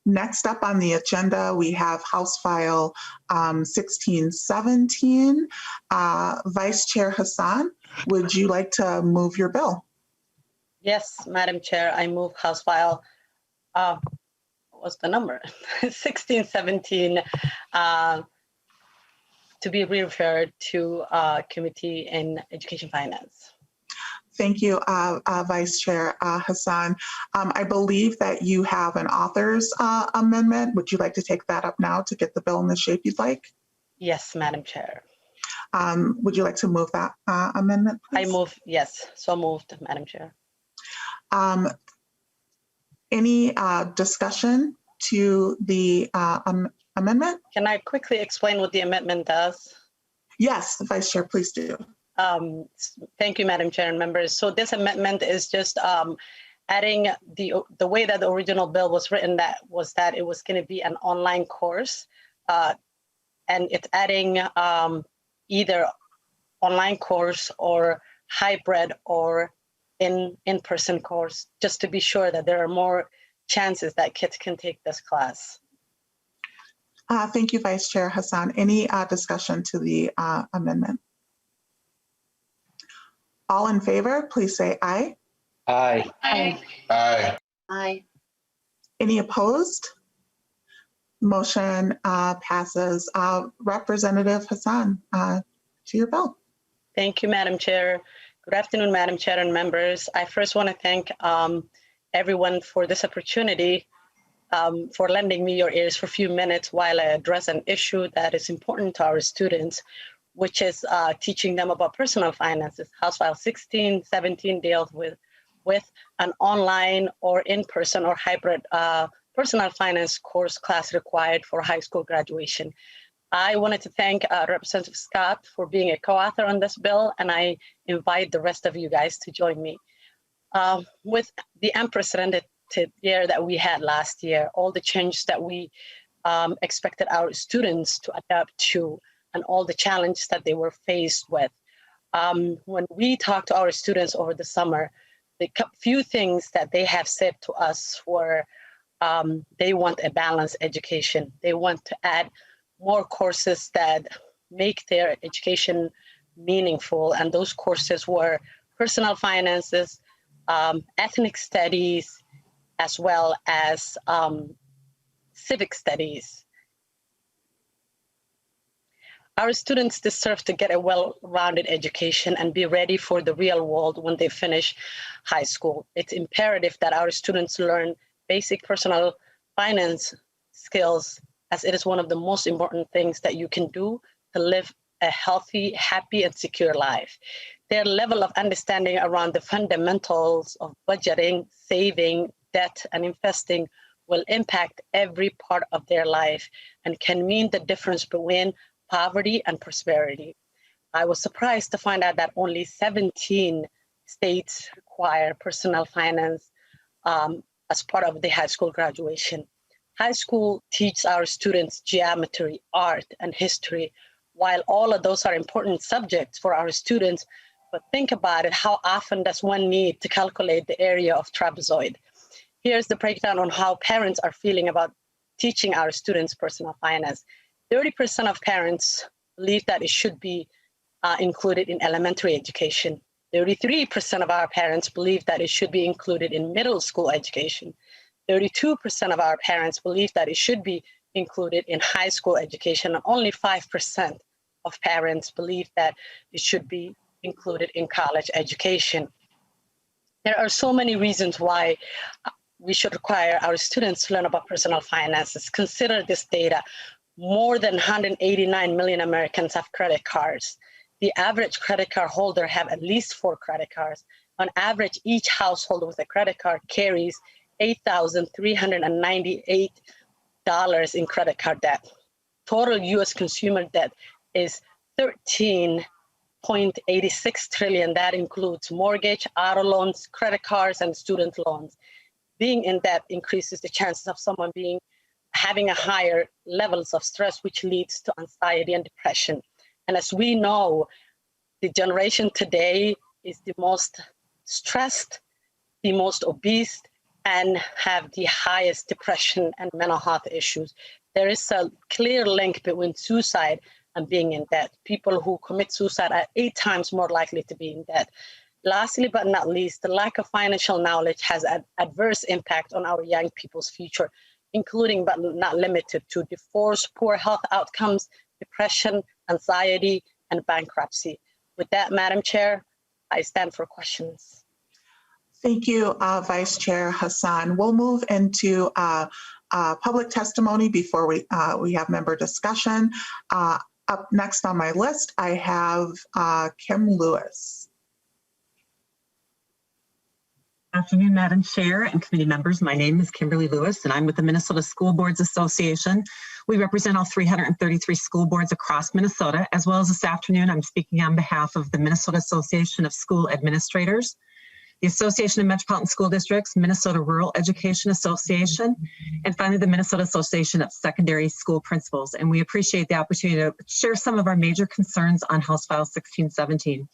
Next up on the agenda, we have House File 1617. Vice Chair Hassan, would you like to move your bill? Yes, Madam Chair, I move House File, what's the number? 1617 to be referred to Committee in Education Finance. Thank you, Vice Chair Hassan. I believe that you have an author's amendment. Would you like to take that up now to get the bill in the shape you'd like? Yes, Madam Chair. Would you like to move that amendment, please? I move, yes, so moved, Madam Chair. Any discussion to the amendment? Can I quickly explain what the amendment does? Yes, Vice Chair, please do. Thank you, Madam Chair and members. So this amendment is just adding the way that the original bill was written, that it was going to be an online course, and it's adding either online course or hybrid or in-person course, just to be sure that there are more chances that kids can take this class. Thank you, Vice Chair Hassan. Any discussion to the amendment? All in favor, please say aye. Aye. Aye. Aye. Aye. Any opposed? Motion passes. Representative Hassan, to your bill. Thank you, Madam Chair. Good afternoon, Madam Chair and members. I first want to thank everyone for this opportunity, for lending me your ears for a few minutes while I address an issue that is important to our students, which is teaching them about personal finances. House File 1617 deals with an online or in-person or hybrid personal finance course class required for high school graduation. I wanted to thank Representative Scott for being a co-author on this bill, and I invite the rest of you guys to join me. With the unprecedented year that we had last year, all the changes that we expected our students to adapt to, and all the challenges that they were faced with. When we talked to our students over the summer, the few things that they have said to us were they want a balanced education. They want to add more courses that make their education meaningful, and those courses were personal finances, ethnic studies, as well as civic studies. Our students deserve to get a well-rounded education and be ready for the real world when they finish high school. It's imperative that our students learn basic personal finance skills, as it is one of the most important things that you can do to live a healthy, happy, and secure life. Their level of understanding around the fundamentals of budgeting, saving, debt, and investing will impact every part of their life and can mean the difference between poverty and prosperity. I was surprised to find out that only 17 states require personal finance as part of the high school graduation. High school teaches our students geometry, art, and history. While all of those are important subjects for our students, but think about it, how often does one need to calculate the area of trapezoid? Here's the breakdown on how parents are feeling about teaching our students personal finance. 30% of parents believe that it should be included in elementary education. 33% of our parents believe that it should be included in middle school education. 32% of our parents believe that it should be included in high school education, and only 5% of parents believe that it should be included in college education. There are so many reasons why we should require our students to learn about personal finances. Consider this data. More than 189 million Americans have credit cards. The average credit card holder have at least 4 credit cards. On average, each household with a credit card carries $8,398 in credit card debt. Total US consumer debt is $13.86 trillion. That includes mortgage, auto loans, credit cards, and student loans. Being in debt increases the chances of someone having a higher levels of stress, which leads to anxiety and depression. And as we know, the generation today is the most stressed, the most obese, and have the highest depression and mental health issues. There is a clear link between suicide and being in debt. People who commit suicide are 8 times more likely to be in debt. Lastly, but not least, the lack of financial knowledge has an adverse impact on our young people's future, including but not limited to divorce, poor health outcomes, depression, anxiety, and bankruptcy. With that, Madam Chair, I stand for questions. Thank you, Vice Chair Hassan. We'll move into public testimony before we have member discussion. Up next on my list, I have Kim Lewis. Good afternoon, Madam Chair and committee members. My name is Kimberly Lewis, and I'm with the Minnesota School Boards Association. We represent all 333 school boards across Minnesota, as well as this afternoon, I'm speaking on behalf of the Minnesota Association of School Administrators, the Association of Metropolitan School Districts, Minnesota Rural Education Association, and finally the Minnesota Association of Secondary School Principals. And we appreciate the opportunity to share some of our major concerns on House File 1617.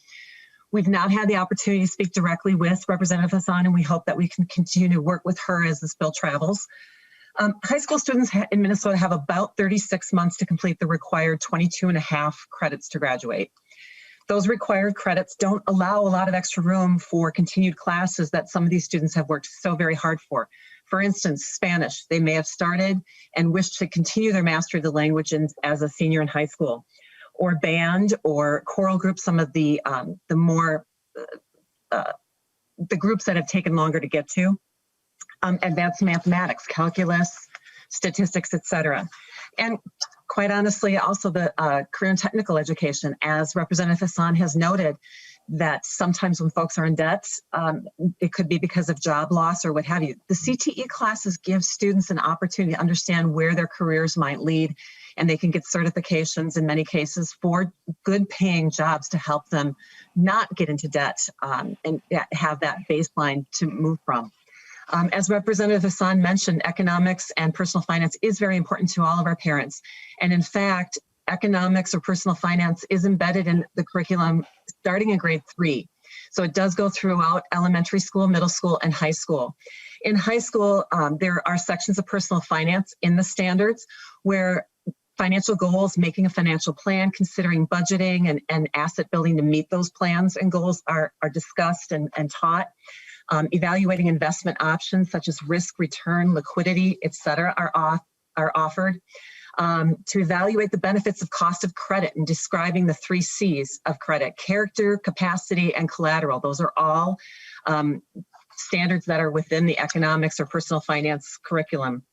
We've not had the opportunity to speak directly with Representative Hassan, and we hope that we can continue to work with her as this bill travels. High school students in Minnesota have about 36 months to complete the required 22.5 credits to graduate. Those required credits don't allow a lot of extra room for continued classes that some of these students have worked so very hard for. For instance, Spanish, they may have started and wish to continue their mastery of the language as a senior in high school, or band or choral group, some of the groups that have taken longer to get to, advanced mathematics, calculus, statistics, etc. And quite honestly, also the career and technical education, as Representative Hassan has noted, that sometimes when folks are in debt, it could be because of job loss or what have you. The CTE classes give students an opportunity to understand where their careers might lead, and they can get certifications in many cases for good paying jobs to help them not get into debt and have that baseline to move from. As Representative Hassan mentioned, economics and personal finance is very important to all of our parents. And in fact, economics or personal finance is embedded in the curriculum starting in grade 3. So it does go throughout elementary school, middle school, and high school. In high school, there are sections of personal finance in the standards where financial goals, making a financial plan, considering budgeting and asset building to meet those plans and goals are discussed and taught. Evaluating investment options such as risk, return, liquidity, etc., are offered. To evaluate the benefits of cost of credit and describing the 3 C's of credit: character, capacity, and collateral. Those are all standards that are within the economics or personal finance curriculum.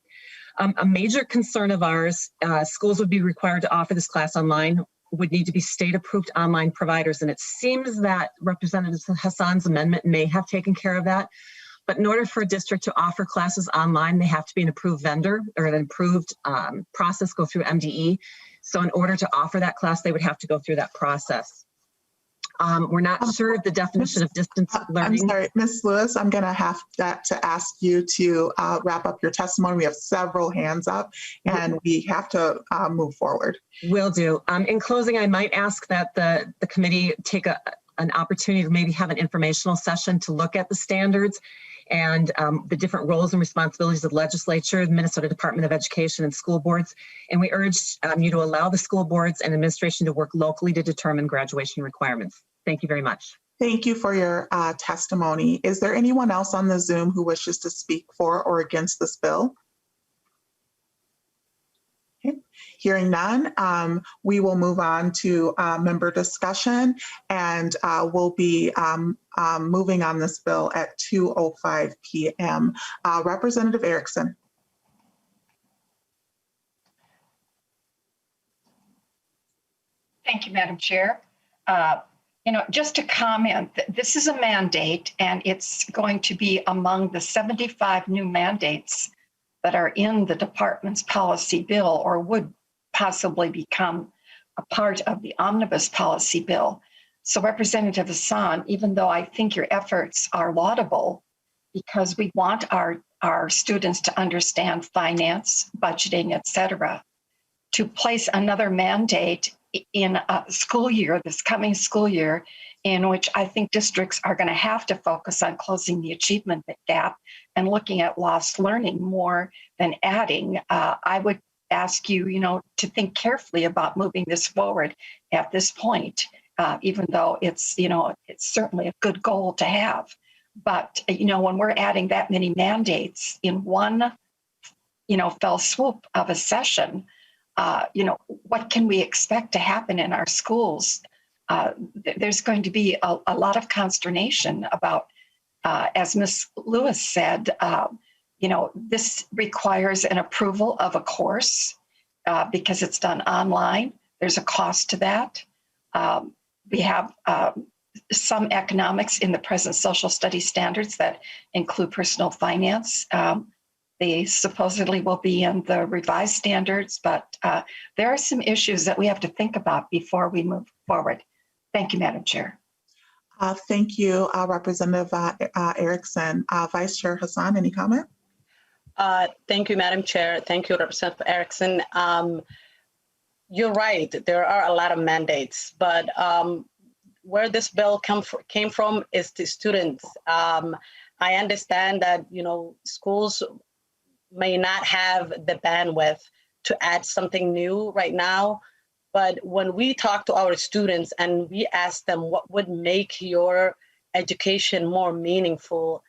A major concern of ours, schools would be required to offer this class online, would need to be state-approved online providers. And it seems that Representative Hassan's amendment may have taken care of that. But in order for a district to offer classes online, they have to be an approved vendor or an approved process, go through MDE. So in order to offer that class, they would have to go through that process. We're not sure of the definition of distance learning. I'm sorry, Ms. Lewis, I'm going to have to ask you to wrap up your testimony. We have several hands up and we have to move forward. Will do. In closing, I might ask that the committee take an opportunity to maybe have an informational session to look at the standards and the different roles and responsibilities of the legislature, the Minnesota Department of Education, and school boards. And we urge you to allow the school boards and administration to work locally to determine graduation requirements. Thank you very much. Thank you for your testimony. Is there anyone else on the Zoom who wishes to speak for or against this bill? Okay. Hearing none, we will move on to member discussion, and we'll be moving on this bill at 2:05 p.m. Representative Erickson. Thank you, Madam Chair. Just to comment, this is a mandate, and it's going to be among the 75 new mandates that are in the department's policy bill or would possibly become a part of the omnibus policy bill. So Representative Hassan, even though I think your efforts are laudable because we want our students to understand finance, budgeting, et cetera, to place another mandate in a school year, this coming school year, in which I think districts are going to have to focus on closing the achievement gap and looking at lost learning more than adding, I would ask you, to think carefully about moving this forward at this point, even though it's certainly a good goal to have. But, when we're adding that many mandates in one, fell swoop of a session, what can we expect to happen in our schools? There's going to be a lot of consternation about, as Ms. Lewis said, this requires an approval of a course because it's done online. There's a cost to that. We have some economics in the present social studies standards that include personal finance. They supposedly will be in the revised standards, but there are some issues that we have to think about before we move forward. Thank you, Madam Chair. Thank you, Representative Erickson. Vice Chair Hassan, any comment? Thank you, Madam Chair. Thank you, Representative Erickson. You're right. There are a lot of mandates, but where this bill came from is the students. I understand that schools may not have the bandwidth to add something new right now, but when we talk to our students and we ask them what would make your education more meaningful,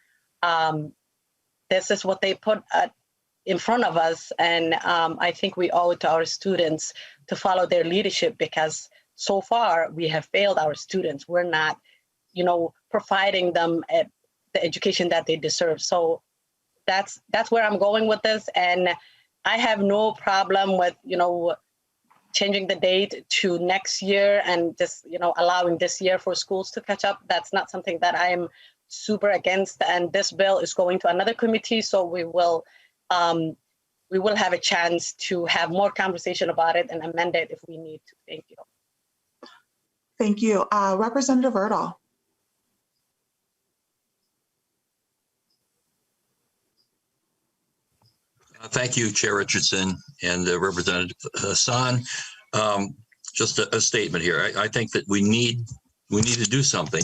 this is what they put in front of us. And I think we owe it to our students to follow their leadership, because so far we have failed our students. We're not, providing them the education that they deserve. So that's where I'm going with this. And I have no problem with, changing the date to next year and just, allowing this year for schools to catch up. That's not something that I am super against. And this bill is going to another committee, so we will have a chance to have more conversation about it and amend it if we need to. Thank you. Thank you. Representative Erdahl. Thank you, Chair Richardson and Representative Hassan. Just a statement here. I think that we need to do something,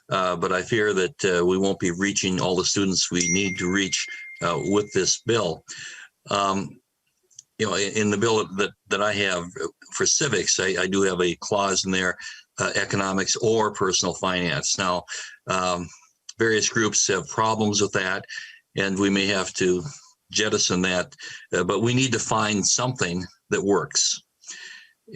but I fear that we won't be reaching all the students we need to reach with this bill. In the bill that I have for civics, I do have a clause in there, economics or personal finance. Now, various groups have problems with that, and we may have to jettison that, but we need to find something that works.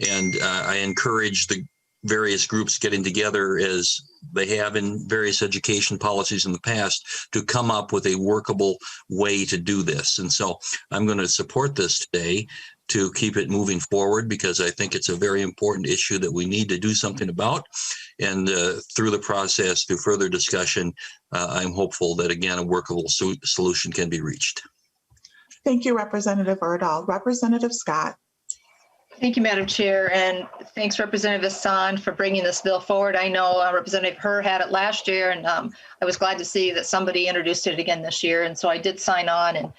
And I encourage the various groups getting together, as they have in various education policies in the past, to come up with a workable way to do this. And so I'm going to support this today to keep it moving forward, because I think it's a very important issue that we need to do something about. And through the process, through further discussion, I'm hopeful that, again, a workable solution can be reached. Thank you, Representative Erdahl. Representative Scott. Thank you, Madam Chair, and thanks, Representative Hassan, for bringing this bill forward. I know Representative Herr had it last year, and I was glad to see that somebody introduced it again this year, and so I did sign on. And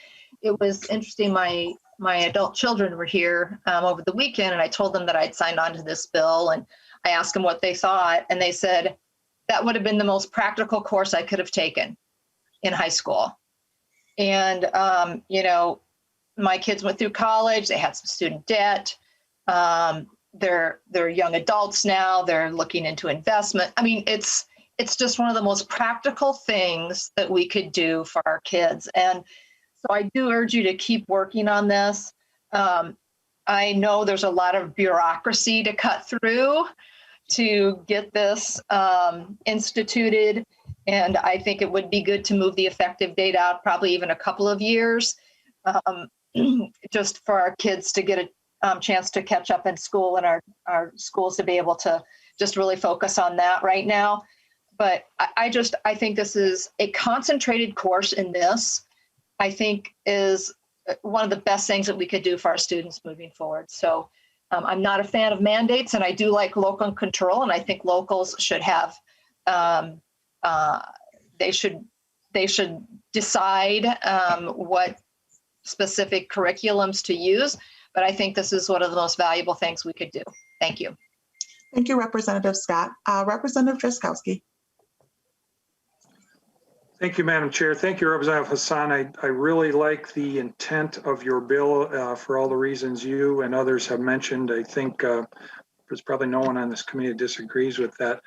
it was interesting, my adult children were here over the weekend, and I told them that I'd signed on to this bill, and I asked them what they thought, and they said that would have been the most practical course I could have taken in high school. And, my kids went through college, they had some student debt. They're young adults now, they're looking into investment. I mean, it's just one of the most practical things that we could do for our kids. And so I do urge you to keep working on this. I know there's a lot of bureaucracy to cut through to get this instituted. And I think it would be good to move the effective date out probably even a couple of years, just for our kids to get a chance to catch up in school, and our schools to be able to just really focus on that right now. But I think this is a concentrated course in this, I think is one of the best things that we could do for our students moving forward. So I'm not a fan of mandates, and I do like local control, and I think locals should have, they should decide what specific curriculums to use. But I think this is one of the most valuable things we could do. Thank you. Thank you, Representative Scott. Representative Drazkowski. Thank you, Madam Chair. Thank you, Representative Hassan. I really like the intent of your bill for all the reasons you and others have mentioned. I think there's probably no one on this committee that disagrees with that.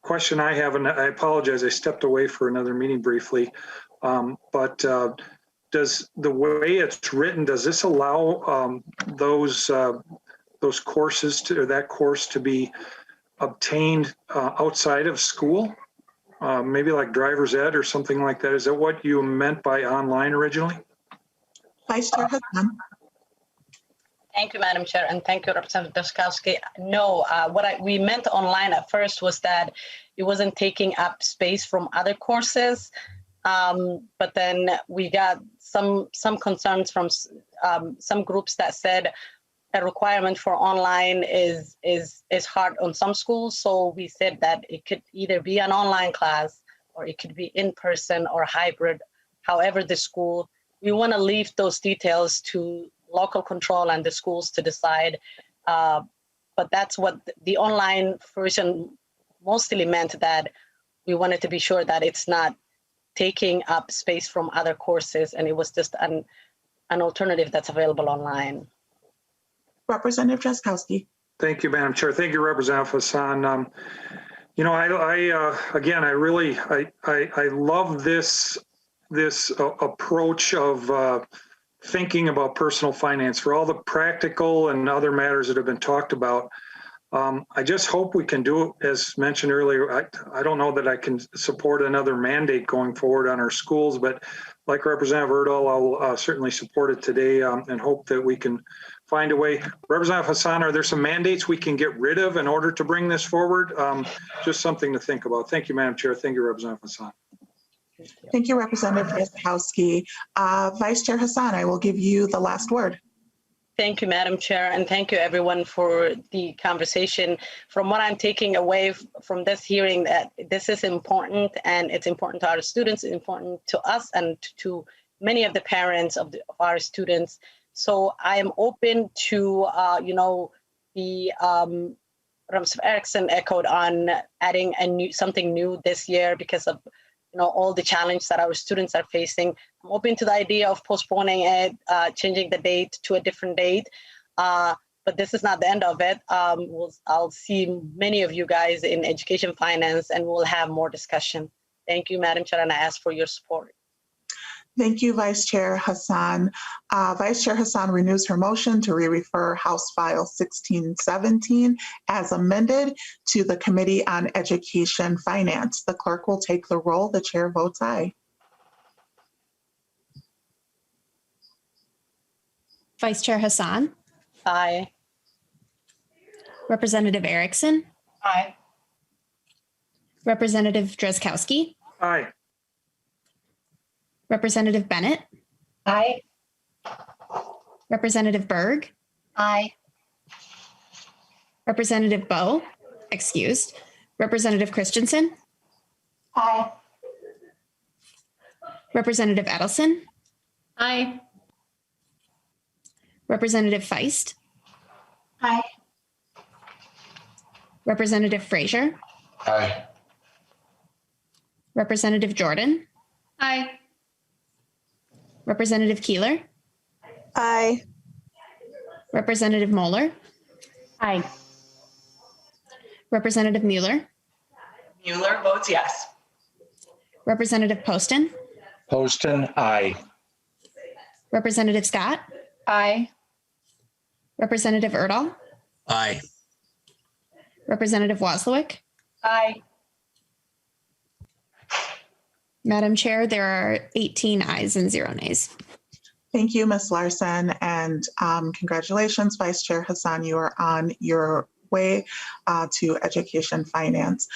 Question I have, and I apologize, I stepped away for another meeting briefly, but does the way it's written, does this allow those courses to, or that course to be obtained outside of school? Maybe like driver's ed or something like that. Is that what you meant by online originally? Vice Chair Hassan. Thank you, Madam Chair, and thank you, Representative Drazkowski. No, we meant online at first was that it wasn't taking up space from other courses, but then we got some concerns from some groups that said a requirement for online is hard on some schools. So we said that it could either be an online class or it could be in person or hybrid. However, the school, we want to leave those details to local control and the schools to decide. But that's what the online version mostly meant, that we wanted to be sure that it's not taking up space from other courses, and it was just an alternative that's available online. Representative Drazkowski. Thank you, Madam Chair. Thank you, Representative Hassan. You know, again, I love this approach of thinking about personal finance for all the practical and other matters that have been talked about. I just hope we can do it, as mentioned earlier. I don't know that I can support another mandate going forward on our schools, but like Representative Erdahl, I'll certainly support it today and hope that we can find a way. Representative Hassan, are there some mandates we can get rid of in order to bring this forward? Just something to think about. Thank you, Madam Chair. Thank you, Representative Hassan. Thank you, Representative Drazkowski. Vice Chair Hassan, I will give you the last word. Thank you, Madam Chair, and thank you everyone for the conversation. From what I'm taking away from this hearing, that this is important, and it's important to our students, it's important to us and to many of the parents of our students. So I am open to, the Representative Erickson echoed on adding something new this year because of all the challenge that our students are facing. I'm open to the idea of postponing it, changing the date to a different date, but this is not the end of it. I'll see many of you guys in education finance, and we'll have more discussion. Thank you, Madam Chair, and I ask for your support. Thank you, Vice Chair Hassan. Vice Chair Hassan renews her motion to re-refer House File 1617 as amended to the Committee on Education Finance. The clerk will take the roll. The chair votes aye. Vice Chair Hassan. Aye. Representative Erickson. Aye. Representative Drazkowski. Aye. Representative Bennett. Aye. Representative Berg. Aye. Representative Bowe, excused. Representative Christensen. Aye. Representative Edelson. Aye. Representative Feist. Aye. Representative Frazier. Aye. Representative Jordan. Aye. Representative Keeler. Aye. Representative Moeller. Aye. Representative Mueller. Mueller votes yes. Representative Poston. Poston, aye. Representative Scott. Aye. Representative Erdahl. Aye. Representative Wozlowick. Aye. Madam Chair, there are 18 ayes and 0 nays. Thank you, Ms. Larson, and congratulations, Vice Chair Hassan. You are on your way to education finance.